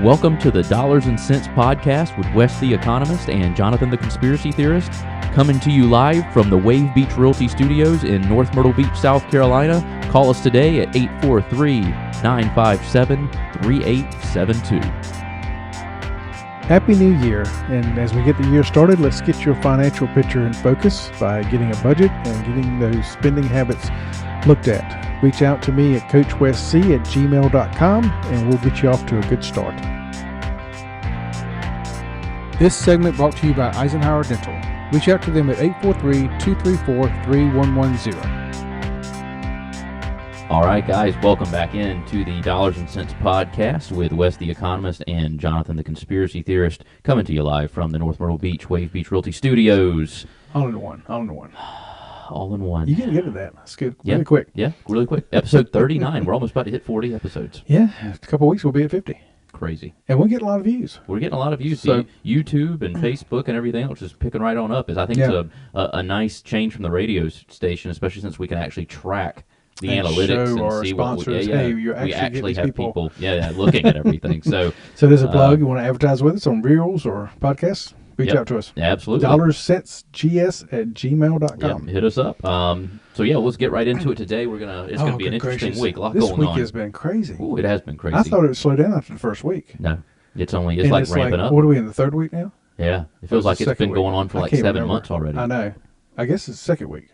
Welcome to the Dollars and Cents Podcast with Wes the Economist and Jonathan the Conspiracy Theorist, coming to you live from the Wave Beach Realty Studios in North Myrtle Beach, South Carolina. Call us today at 843-957-3872. Happy New Year, and as we get the year started, let's get your financial picture in focus by getting a budget and getting those spending habits looked at. Reach out to me at coachwestc@gmail.com and we'll get you off to a good start. This segment brought to you by Eisenhower Dental. Reach out to them at 843-234-3110. All right, guys, welcome back into the Dollars and Cents Podcast with Wes the Economist and Jonathan the Conspiracy Theorist, coming to you live from the North Myrtle Beach Wave Beach Realty Studios. All in one. All in one. You can get to that. That's good. Really quick. Yeah, really quick. Episode 39. We're almost about to hit 40 episodes. Yeah, a couple of weeks we'll be at 50. Crazy. And we'll get a lot of views. We're getting a lot of views. So, YouTube and Facebook and everything else is picking right on up. I think it's a nice change from the radio station, especially since we can actually track the analytics and see what we, actually have people looking at everything. So there's a blog you want to advertise with us on Reels or podcasts? Reach out to us. Absolutely. $centsgs@gmail.com. Hit us up. Let's get right into it today. It's gonna be an interesting week. A lot going on. This week has been crazy. Ooh, it has been crazy. I thought it would slow down after the first week. No, it's like ramping up. What are we in the third week now? Yeah, it feels like it's been going on for like 7 months already. I know. I guess it's the second week.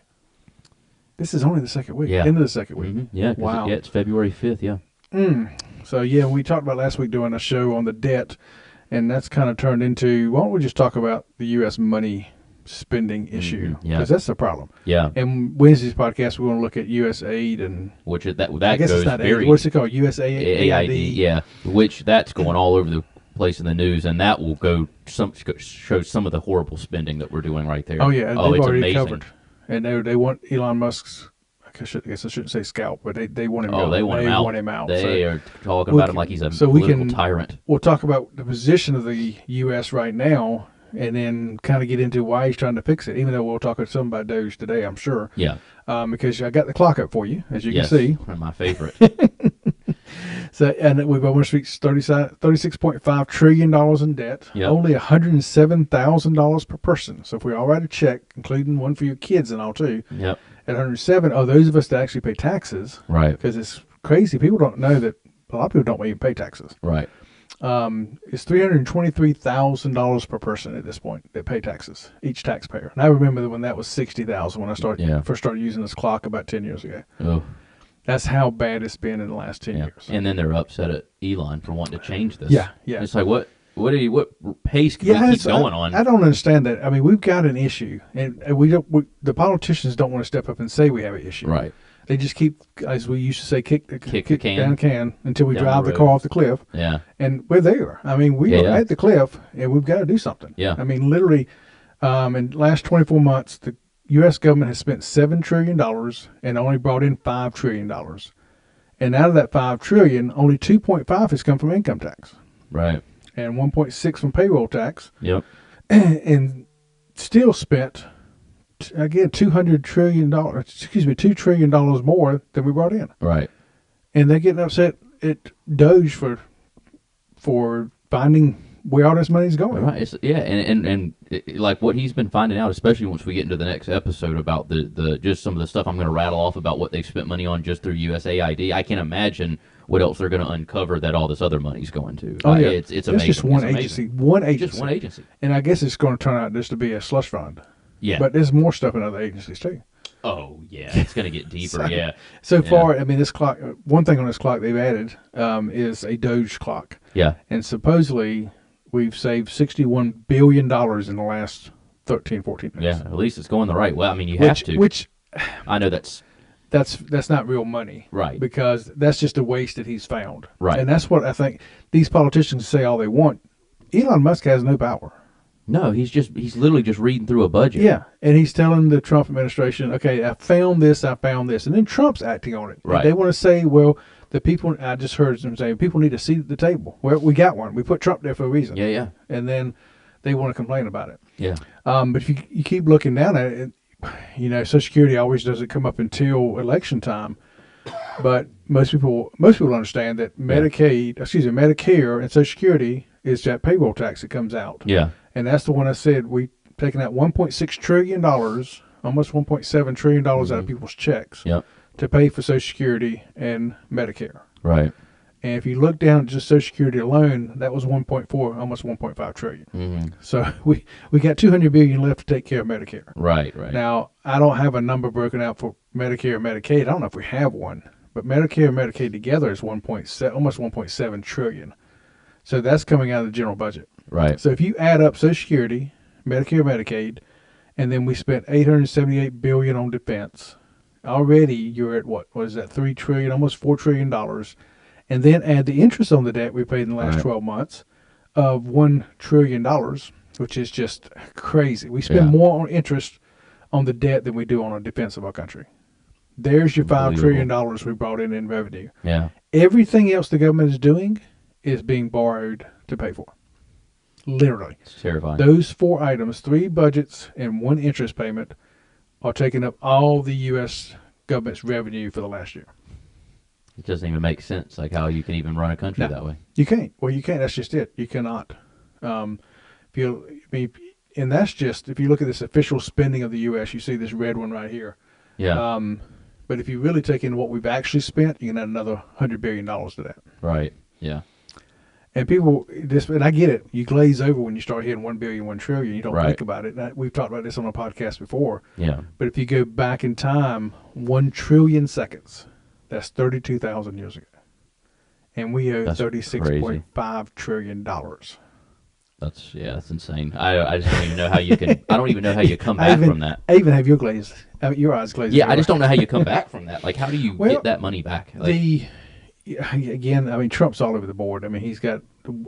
This is only the second week. Yeah. End of the second week. Mm-hmm. Yeah. Wow. It's February 5th. Yeah. So we talked about last week doing a show on the debt. And that's kind of turned into, why don't we just talk about the U.S. money spending issue? Because that's the problem. Yeah. And Wednesday's podcast, we're going to look at U.S. aid and... Which that I guess goes it's not very... aid. What's it called? U.S. AID? Yeah. Which that's going all over the place in the news, and that will show some of the horrible spending that we're doing right there. Oh, yeah. Oh, they've it's already amazing. covered. And they want Elon Musk's... I guess I shouldn't say scalp, but they want him out. They want him out. They are talking about him like he's a political tyrant. We'll talk about the position of the U.S. right now and then kind of get into why he's trying to fix it, even though we'll talk some about Doge today, I'm sure. Yeah. Because I got the clock up for you, as you can see. My favorite. And we've almost reached $36.5 trillion in debt, only $107,000 per person. So if we all write a check, including one for your kids and all too, at 107, those of us that actually pay taxes, right? Because it's crazy. People don't know that a lot of people don't even pay taxes, right? It's $323,000 per person at this point that pay taxes, each taxpayer. And I remember when that was $60,000 when I first started using this clock about 10 years ago. Oh. That's how bad it's been in the last 10 years. And then they're upset at Elon for wanting to change this. Yeah. It's like, what pace can we keep going on? I don't understand that. I mean, we've got an issue, and the politicians don't want to step up and say we have an issue. Right. They just keep, as we used to say, kick the can can until we drive the car off the cliff. Yeah. And we're there. I mean, we are at the cliff, and we've got to do something. Yeah. I mean, literally, in the last 24 months, the U.S. government has spent $7 trillion and only brought in $5 trillion. And out of that $5 trillion, only 2.5 has come from income tax. Right. And 1.6 from payroll tax. Yep. And still spent, again, $2 trillion more than we brought in. Right. And they're getting upset at Doge for finding where all this money's going. Right. And like what he's been finding out, especially once we get into the next episode about the just some of the stuff I'm going to rattle off about what they've spent money on just through USAID. I can't imagine what else they're going to uncover that all this other money's going to. Oh, yeah. It's amazing. It's just one agency. One agency. Just one agency. And I guess it's going to turn out just to be a slush fund. Yeah. But there's more stuff in other agencies, too. Oh, yeah. It's going to get deeper, So far, I mean, this clock, one thing on this clock they've added is a Doge clock. Yeah. And supposedly, we've saved $61 billion in the last 13, 14 months. Yeah, at least it's going the right way. I mean, you have to. Which, I know that's not real money. Right. Because that's just a waste that he's found. Right. And that's what I think these politicians say all they want. Elon Musk has no power. No, he's literally just reading through a budget. Yeah, and he's telling the Trump administration, okay, I found this, and then Trump's acting on it. Right. They want to say, well, the people, I just heard them say, people need a seat at the table. Well, we got one. We put Trump there for a reason. Yeah. And then they want to complain about it. Yeah. But if you keep looking down at it, Social Security always doesn't come up until election time. But most people understand that Medicare and Social Security is that payroll tax that comes out. Yeah. And that's the one I said we taking out $1.6 trillion, almost $1.7 trillion out of people's checks to pay for Social Security and Medicare. Right. And if you look down at just Social Security alone, that was 1.4, almost 1.5 trillion. Mm-hmm. So we got 200 billion left to take care of Medicare. Right, right. Now, I don't have a number broken out for Medicare and Medicaid. I don't know if we have one, but Medicare and Medicaid together is almost 1.7 trillion. So that's coming out of the general budget. Right. So if you add up Social Security, Medicare, Medicaid, and then we spent $878 billion on defense, already you're at what is that, $3 trillion, almost $4 trillion. And then add the interest on the debt we paid in the last 12 months of $1 trillion, which is just crazy. We spend more on interest on the debt than we do on the defense of our country. There's your $5 trillion we brought in revenue. Yeah. Everything else the government is doing is being borrowed to pay for. Literally. It's terrifying. Those 4 items, 3 budgets and 1 interest payment, are taking up all the U.S. government's revenue for the last year. It doesn't even make sense, like how you can even run a country that way. You can't. Well, you can't. That's just it. You cannot. And that's just, if you look at this official spending of the U.S., you see this red one right here. Yeah. But if you really take in what we've actually spent, you can add another $100 billion to that. Right. Yeah. And and I get it. You glaze over when you start hitting 1 billion, 1 trillion. You don't think about it. We've talked about this on a podcast before. Yeah. But if you go back in time, 1 trillion seconds, that's 32,000 years ago. And we owe $36.5 trillion. That's insane. I just don't even know how you can. I don't even know how you come back from that. I even have your eyes glazed. Yeah, I just don't know how you come back from that. Like, how do you get that money back? Like, Trump's all over the board. I mean, he's got,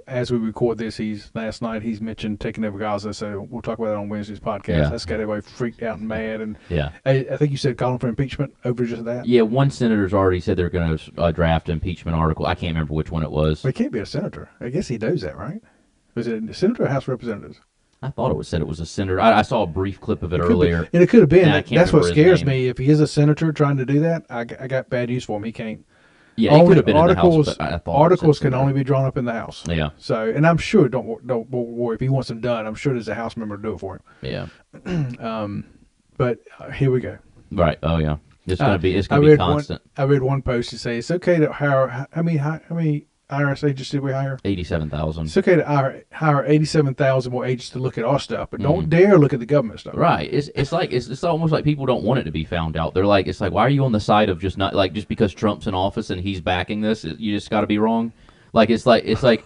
as we record this, last night he's mentioned taking over Gaza. So we'll talk about that on Wednesday's podcast. Yeah. That's got everybody freaked out and mad. And yeah, I think you said calling for impeachment over just that. Yeah, one senator's already said they're going to draft an impeachment article. I can't remember which one it was. But he can't be a senator. I guess he knows that, right? Was it a senator or House of Representatives? I thought it said it was a senator. I saw a brief clip of it earlier. And it could have been. That's what scares me. If he is a senator trying to do that, I got bad news for him. He can't. Yeah, it could have been in the House, but I thought articles can only be drawn up in the House. Yeah. So, and I'm sure, don't worry, if he wants them done, I'm sure there's a House member to do it for him. Yeah. But here we go. Right. Oh yeah. It's gonna be constant. I read one post to say it's okay to hire. How many IRS agents did we hire? 87,000. It's okay to hire 87,000 more agents to look at our stuff, but don't dare look at the government stuff. Right. It's almost like people don't want it to be found out. They're like, it's like, why are you on the side of just just because Trump's in office and he's backing this, you just got to be wrong? Like it's like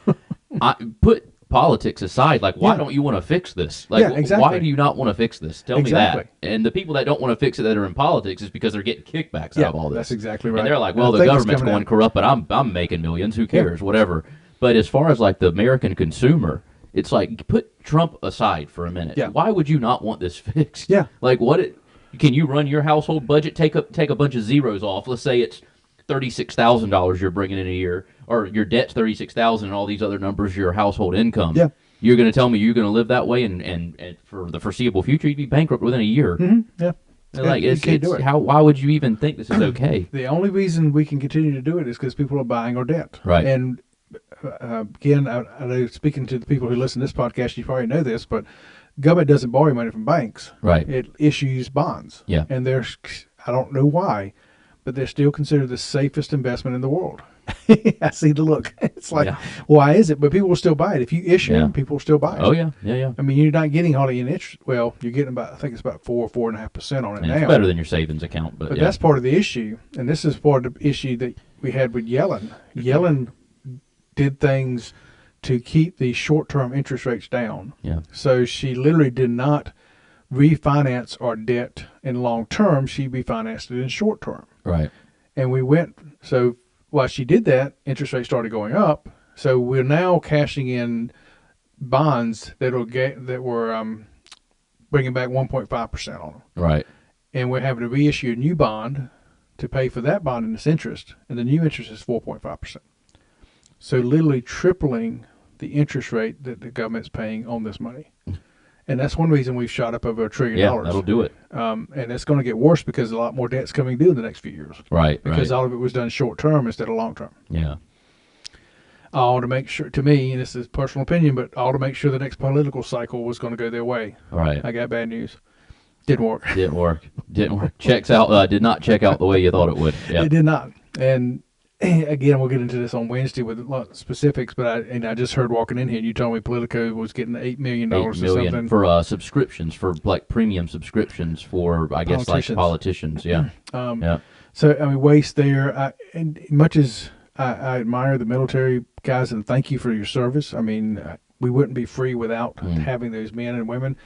I put politics aside. Like, why don't you want to fix this? Like, exactly. Why do you not want to fix this? Tell me that. And the people that don't want to fix it that are in politics is because they're getting kickbacks out of all this. That's exactly right. And they're like, well, the government's going corrupt, but I'm making millions. Who cares? Whatever. But as far as like the American consumer, it's like, put Trump aside for a minute. Yeah. Why would you not want this fixed? Yeah. Like, can you run your household budget? Take a bunch of zeros off. Let's say it's $36,000 you're bringing in a year, or your debt's $36,000, and all these other numbers, your household income. Yeah. You're going to tell me you're going to live that way, and for the foreseeable future, you'd be bankrupt within a year. Mm-hmm. Yeah. Like, you can't do it. Why would you even think this is okay? The only reason we can continue to do it is because people are buying our debt. Right. And again, I know, speaking to the people who listen to this podcast, you probably know this, but government doesn't borrow money from banks. Right. It issues bonds. Yeah. And I don't know why, but they're still considered the safest investment in the world. I see the look. It's like, why is it? But people will still buy it. If you issue them, people will still buy it. Oh, yeah. Yeah. I mean, you're not getting hardly any interest. Well, you're getting about, I think it's about 4.5% on it now. It's better than your savings account. But that's part of the issue. And this is part of the issue that we had with Yellen. Yellen did things to keep the short-term interest rates down. Yeah. So she literally did not refinance our debt in long-term. She refinanced it in short-term. Right. And so while she did that, interest rates started going up. So we're now cashing in bonds that were bringing back 1.5% on them. Right. And we're having to reissue a new bond to pay for that bond and its interest. And the new interest is 4.5%. So literally tripling the interest rate that the government's paying on this money. And that's one reason we've shot up over $1 trillion. Yeah, that'll do it. And it's going to get worse because a lot more debt's coming due in the next few years. Right. Because all of it was done short term instead of long term. Yeah. All to make sure, to me, and this is personal opinion, but all to make sure the next political cycle was going to go their way. Right. I got bad news. Didn't work. Didn't work. Checks out. Did not check out the way you thought it would. Yep. It did not. And again, we'll get into this on Wednesday with a lot of specifics. But I just heard walking in here, you told me Politico was getting $8 million or something for subscriptions, for like premium subscriptions for, I guess, like politicians. Yeah. Yeah. So I mean, waste there. And much as I admire the military guys and thank you for your service. I mean, we wouldn't be free without having those men and women.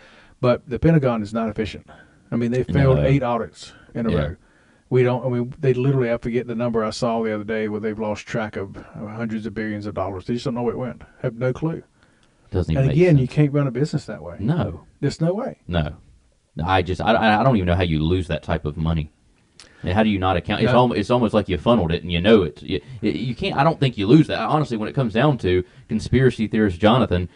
But the Pentagon is not efficient. I mean, they failed 8 audits in a row. We don't. I mean, they literally. I forget the number I saw the other day where they've lost track of hundreds of billions of dollars. They just don't know where it went. Have no clue. Doesn't even. And again, you can't run a business that way. No. There's no way. No. I don't even know how you lose that type of money. And how do you not account? It's almost like you funneled it and you know it. You can't. I don't think you lose that. Honestly, when it comes down to conspiracy theorist Jonathan,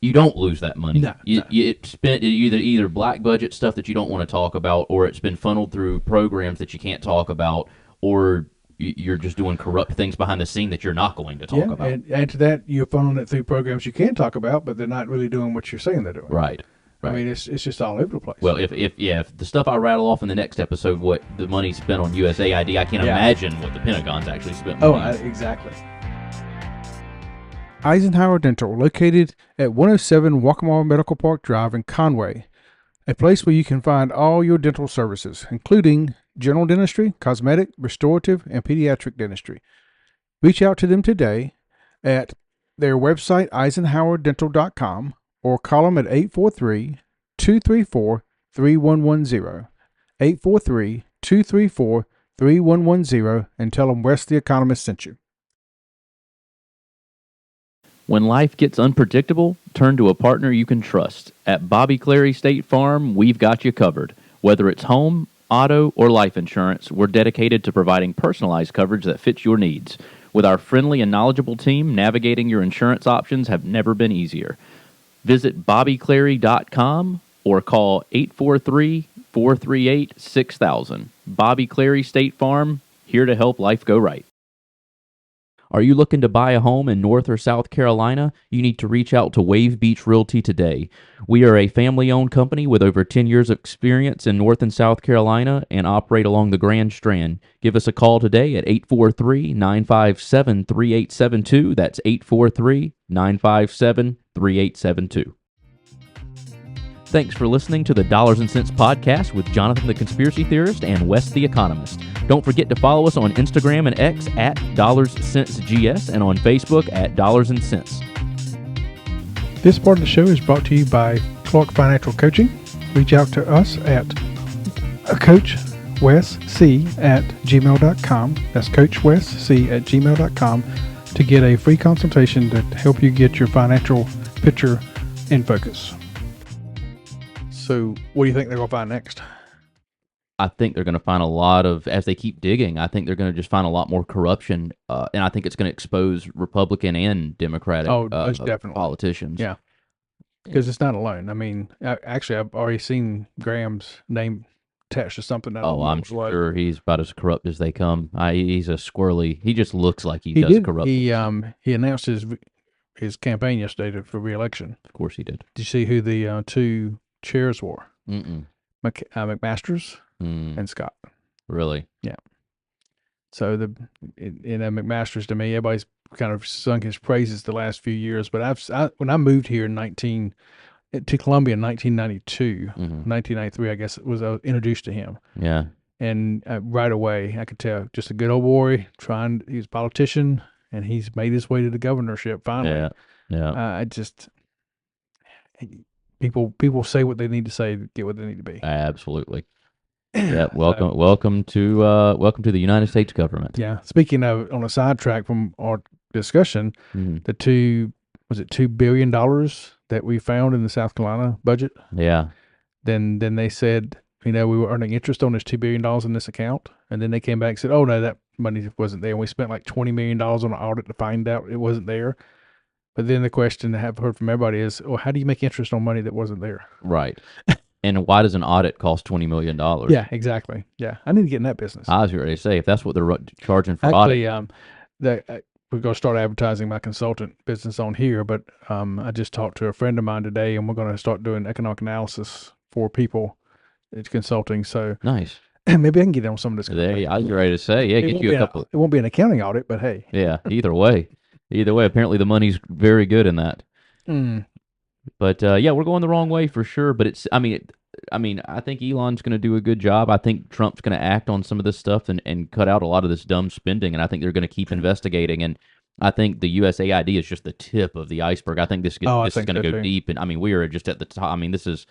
you don't lose that money. No, It's spent either black budget stuff that you don't want to talk about, or it's been funneled through programs that you can't talk about, or you're just doing corrupt things behind the scene that you're not going to talk about. And add to that, you're funneling it through programs you can talk about, but they're not really doing what you're saying they're doing. Right. I mean, it's just all over the place. Well, if the stuff I rattle off in the next episode, what the money spent on USAID, I can't imagine what the Pentagon's actually spent. Exactly. Eisenhower Dental, located at 107 Waccamaw Medical Park Drive in Conway, a place where you can find all your dental services, including general dentistry, cosmetic, restorative, and pediatric dentistry. Reach out to them today at their website, eisenhowerdental.com, or call them at 843-234-3110, 843-234-3110, and tell them Wes the Economist sent you. When life gets unpredictable, turn to a partner you can trust. At Bobby Clary State Farm, we've got you covered. Whether it's home, auto, or life insurance, we're dedicated to providing personalized coverage that fits your needs. With our friendly and knowledgeable team, navigating your insurance options have never been easier. Visit bobbyclary.com or call 843-438-6000. Bobby Clary State Farm, here to help life go right. Are you looking to buy a home in North or South Carolina? You need to reach out to Wave Beach Realty today. We are a family-owned company with over 10 years of experience in North and South Carolina and operate along the Grand Strand. Give us a call today at 843-957-3872. That's 843-957-3872. Thanks for listening to the Dollars and Cents Podcast with Jonathan the Conspiracy Theorist and Wes the Economist. Don't forget to follow us on Instagram and X at DollarsCentsGS and on Facebook at Dollars and Cents. This part of the show is brought to you by Clark Financial Coaching. Reach out to us at CoachWesC@gmail.com. That's CoachWesC@gmail.com to get a free consultation to help you get your financial picture in focus. So what do you think they're going to find next? I think they're going to find a lot of, as they keep digging, I think they're going to just find a lot more corruption, and I think it's going to expose Republican and Democratic definitely politicians. Yeah, because it's not alone. I mean, I've already seen Graham's name attached to something. I'm sure he's about as corrupt as they come. He's a squirrely. He just looks like he does corrupt. He announced his campaign yesterday for re-election. Of course he did. Did you see who the two chairs were? McMasters and Scott. Really? Yeah. So McMasters, to me, everybody's kind of sung his praises the last few years. But when I moved here to Columbia in 1992, 1993, I guess it was, I was introduced to him. Yeah. And right away, I could tell, just a good old boy. He's a politician, and he's made his way to the governorship finally. Yeah. People say what they need to say to get what they need to be. Absolutely. Yeah. Welcome to the United States government. Yeah. Speaking of, on a sidetrack from our discussion, the $2 billion that we found in the South Carolina budget? Yeah. Then they said, we were earning interest on this $2 billion in this account. And then they came back and said, oh, no, that money wasn't there. And we spent like $20 million on an audit to find out it wasn't there. But then the question I have heard from everybody is, well, how do you make interest on money that wasn't there? Right. And why does an audit cost $20 million? Yeah, exactly. Yeah, I need to get in that business. I was ready to say, if that's what they're charging for actually, audit. We're going to start advertising my consultant business on here, but I just talked to a friend of mine today, and we're going to start doing economic analysis for people. It's consulting, so nice. Maybe I can get on some of this. There, I was ready to say, yeah, get you a couple. It won't be an accounting audit, but hey. Yeah, either way, apparently the money's very good in that. But yeah, we're going the wrong way for sure. But it's, I mean, I think Elon's going to do a good job. I think Trump's going to act on some of this stuff and cut out a lot of this dumb spending. And I think they're going to keep investigating. And I think the USAID is just the tip of the iceberg. I think this is going to go deep. And I mean, we are just at the top. I mean, this is.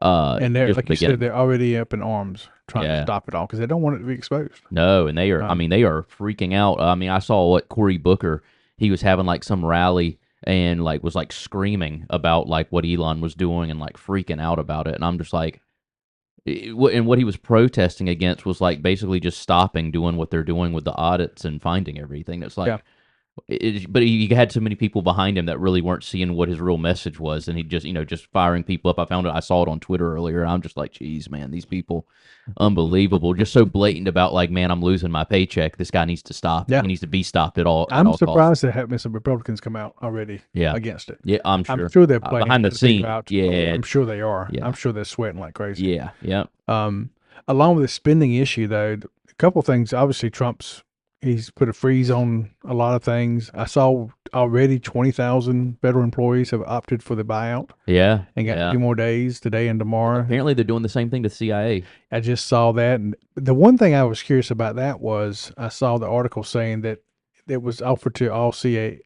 And they're, like you said, they're already up in arms trying to stop it all because they don't want it to be exposed. No, and they are. I mean, they are freaking out. I mean, I saw what Cory Booker. He was having like some rally and like was like screaming about like what Elon was doing and like freaking out about it. And I'm just like, and what he was protesting against was like basically just stopping doing what they're doing with the audits and finding everything. It's like, but he had so many people behind him that really weren't seeing what his real message was, and he just, just firing people up. I saw it on Twitter earlier. I'm just like, geez, man, these people, unbelievable, just so blatant about like, man, I'm losing my paycheck. This guy needs to stop. Yeah. He needs to be stopped at all. I'm surprised there haven't been some Republicans come out already. Against it. Yeah, I'm sure. I'm sure they're behind the scenes. Yeah, I'm sure they are. Yeah. I'm sure they're sweating like crazy. Yeah, yeah. Along with the spending issue, though, a couple of things. Obviously, he's put a freeze on a lot of things. I saw already 20,000 federal employees have opted for the buyout. Yeah. And got a few more days today and tomorrow. Apparently they're doing the same thing to CIA. I just saw that. And the one thing I was curious about that was I saw the article saying that it was offered to all CIA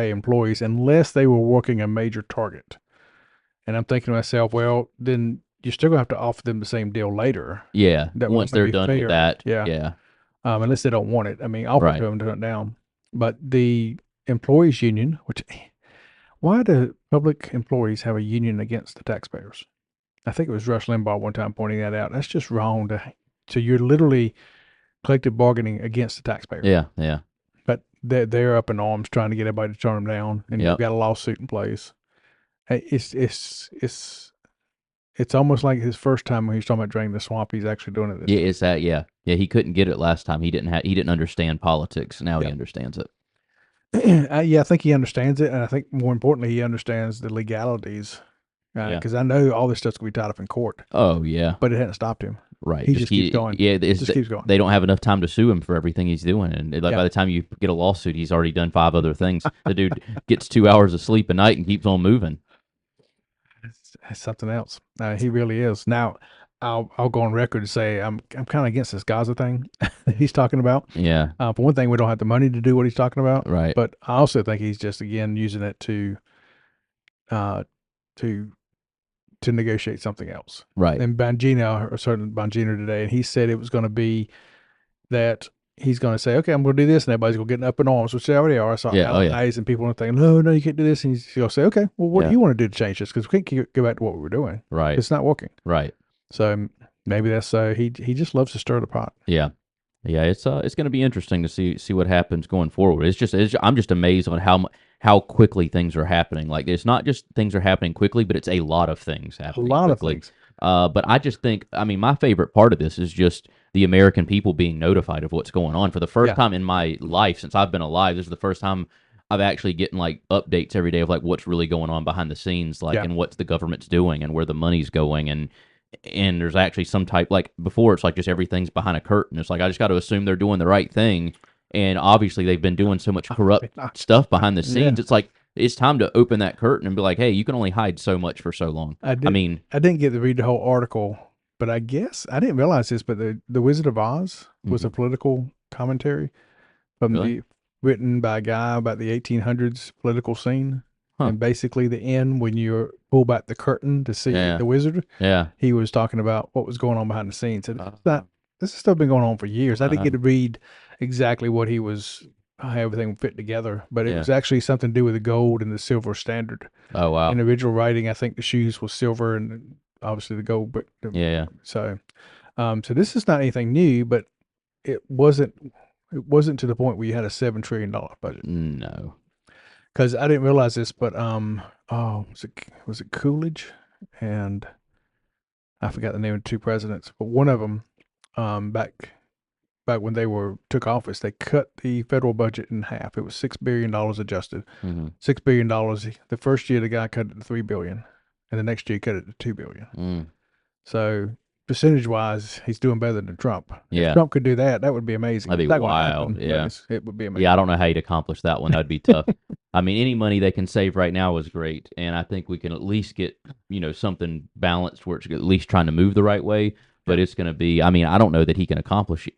employees unless they were working a major target. And I'm thinking to myself, well, then you're still going to have to offer them the same deal later. Yeah. Once they're done with that. Yeah. Unless they don't want it. I mean, offer to them, turn it down. But the employees union, why do public employees have a union against the taxpayers? I think it was Rush Limbaugh one time pointing that out. That's just wrong. So you're literally collective bargaining against the taxpayer. Yeah, yeah. But they're up in arms trying to get everybody to turn them down, and you've got a lawsuit in place. Hey, it's almost like his first time when he was talking about draining the swamp. He's actually doing it. Yeah, it's that. Yeah, yeah. He couldn't get it last time. He didn't understand politics. Now he understands it. I think he understands it, and I think more importantly, he understands the legalities. Because I know all this stuff's gonna be tied up in court. Oh yeah, but it hadn't stopped him. Right, he just keeps going. Yeah, just keeps going. They don't have enough time to sue him for everything he's doing, and by the time you get a lawsuit, he's already done 5 other things. The dude gets 2 hours of sleep a night and keeps on moving. It's something else. He really is. Now, I'll go on record to say I'm kind of against this Gaza thing that he's talking about. Yeah. For one thing, we don't have the money to do what he's talking about. Right. But I also think he's just again using it to negotiate something else. Right. And Bongino, or certain Bongino today, and he said it was going to be that he's going to say, okay, I'm going to do this, and everybody's going to get up in arms, which they already are. I saw eyes and people are thinking, no, you can't do this. And he's going to say, okay, well, what do you want to do to change this? Because we can't go back to what we were doing. Right. It's not working. Right. So maybe that's he just loves to stir the pot. Yeah. Yeah, it's going to be interesting to see what happens going forward. I'm just amazed on how quickly things are happening. Like, it's not just things are happening quickly, but it's a lot of things happening. A lot quickly. Of things. But I just think, my favorite part of this is just the American people being notified of what's going on. For the first time in my life since I've been alive, this is the first time I've actually getting like updates every day of like what's really going on behind the scenes, like and what the government's doing and where the money's going, and there's actually some type, like before it's like just everything's behind a curtain. It's like I just got to assume they're doing the right thing, and obviously they've been doing so much corrupt stuff behind the scenes. It's like it's time to open that curtain and be like, hey, you can only hide so much for so long. I didn't get to read the whole article, but I guess I didn't realize this, but the Wizard of Oz was a political commentary written by a guy about the 1800s political scene. And basically the end, when you pull back the curtain to see the wizard, he was talking about what was going on behind the scenes. And this has still been going on for years. I didn't get to read exactly what how everything fit together, but it was actually something to do with the gold and the silver standard. Oh, wow. In the original writing, I think the shoes was silver and obviously the gold. But So this is not anything new, but it wasn't to the point where you had a $7 trillion budget. No. because I didn't realize this, but was it Coolidge, and I forgot the name of the two presidents, but one of them, back when they took office, they cut the federal budget in half. It was $6 billion adjusted. Mm-hmm. $6 billion. The first year, the guy cut it to $3 billion, and the next year, he cut it to $2 billion. Mm. So percentage-wise, he's doing better than Trump. Yeah. If Trump could do that, that would be amazing. That'd be wild. Yeah, it would be amazing. Yeah, I don't know how you'd accomplish that one. That'd be tough. I mean, any money they can save right now is great, and I think we can at least get something balanced where it's at least trying to move the right way. But it's going to be. I mean, I don't know that he can accomplish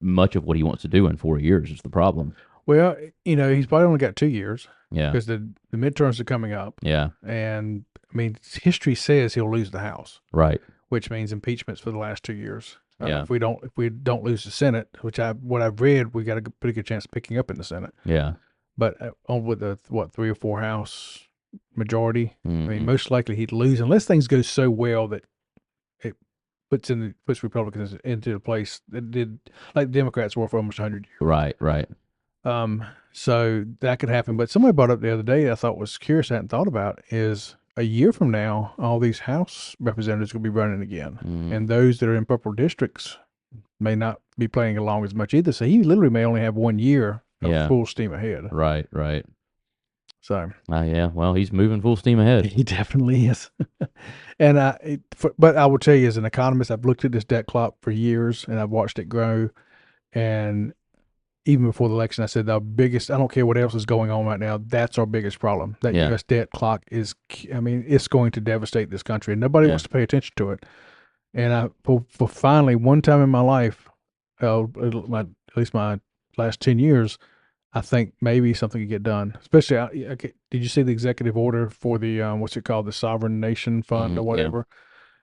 much of what he wants to do in 4 years. Is the problem. Well, he's probably only got 2 years. Yeah, because the midterms are coming up. Yeah, and I mean, history says he'll lose the House. Right. Which means impeachments for the last 2 years. Yeah. If we don't lose the Senate, what I've read, we got a pretty good chance of picking up in the Senate. Yeah. But on with the 3 or 4 House majority, Mm-hmm. I mean, most likely he'd lose unless things go so well that it puts Republicans into a place that did, like the Democrats were for almost 100 years. Right. Right. So that could happen. But somebody brought up the other day, I thought was curious, I hadn't thought about, is a year from now, all these House representatives will be running again. Mm. And those that are in purple districts may not be playing along as much either. So he literally may only have 1 year of full steam ahead. Right, right. So. Yeah, well, he's moving full steam ahead. He definitely is. And but I will tell you, as an economist, I've looked at this debt clock for years, and I've watched it grow. And even before the election, I said the biggest, I don't care what else is going on right now, that's our biggest problem. That U.S. debt clock is, I mean, it's going to devastate this country, and nobody wants to pay attention to it. And for finally, one time in my life, at least my last 10 years, I think maybe something could get done. Especially, did you see the executive order for the, what's it called, the Sovereign Nation Fund or whatever?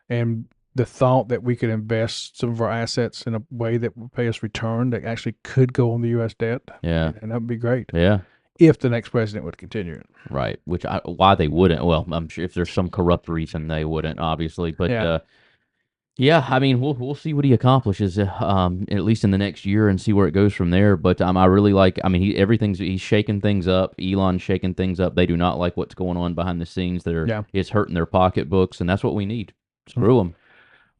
Yeah. And the thought that we could invest some of our assets in a way that would pay us return that actually could go on the U.S. debt. Yeah. And that would be great. Yeah. If the next president would continue it. Right. Why they wouldn't. Well, I'm sure if there's some corrupt reason they wouldn't, obviously. But I mean, we'll see what he accomplishes, at least in the next year, and see where it goes from there. But I really like. I mean, he's shaking things up. Elon's shaking things up. They do not like what's going on behind the scenes. It's hurting their pocketbooks, and that's what we need. Screw them.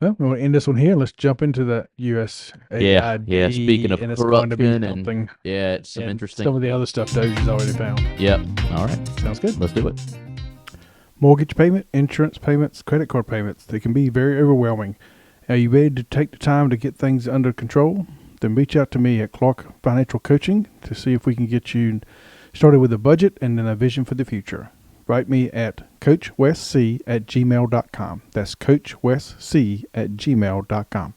Well, we'll end this one here. Let's jump into the USAID. Yeah. Speaking of corruption it's some interesting. Some of the other stuff Doge's already found. Yep. All right. Sounds good. Let's do it. Mortgage payment, insurance payments, credit card payments. They can be very overwhelming. Are you ready to take the time to get things under control? Then reach out to me at Clark Financial Coaching to see if we can get you started with a budget and then a vision for the future. Write me at coachwesc@gmail.com. That's coachwesc@gmail.com.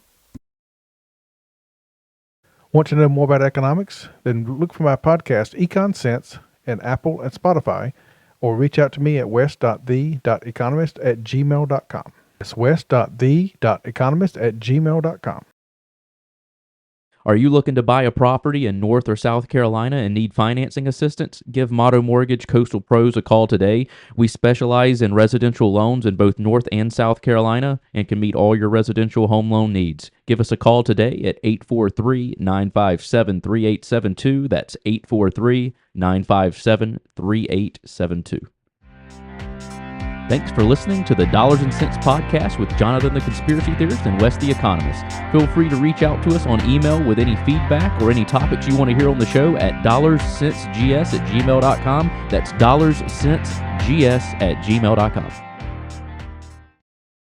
Want to know more about economics? Then look for my podcast, Econ Sense, in Apple and Spotify, or reach out to me at wes.the.economist@gmail.com. It's wes.the.economist@gmail.com. Are you looking to buy a property in North or South Carolina and need financing assistance? Give Motto Mortgage Coastal Pros a call today. We specialize in residential loans in both North and South Carolina and can meet all your residential home loan needs. Give us a call today at 843-957-3872. That's 843-957-3872. Thanks for listening to the Dollars and Cents Podcast with Jonathan the Conspiracy Theorist and Wes the Economist. Feel free to reach out to us on email with any feedback or any topics you want to hear on the show at dollarscentsgs@gmail.com. That's dollarscentsgs@gmail.com.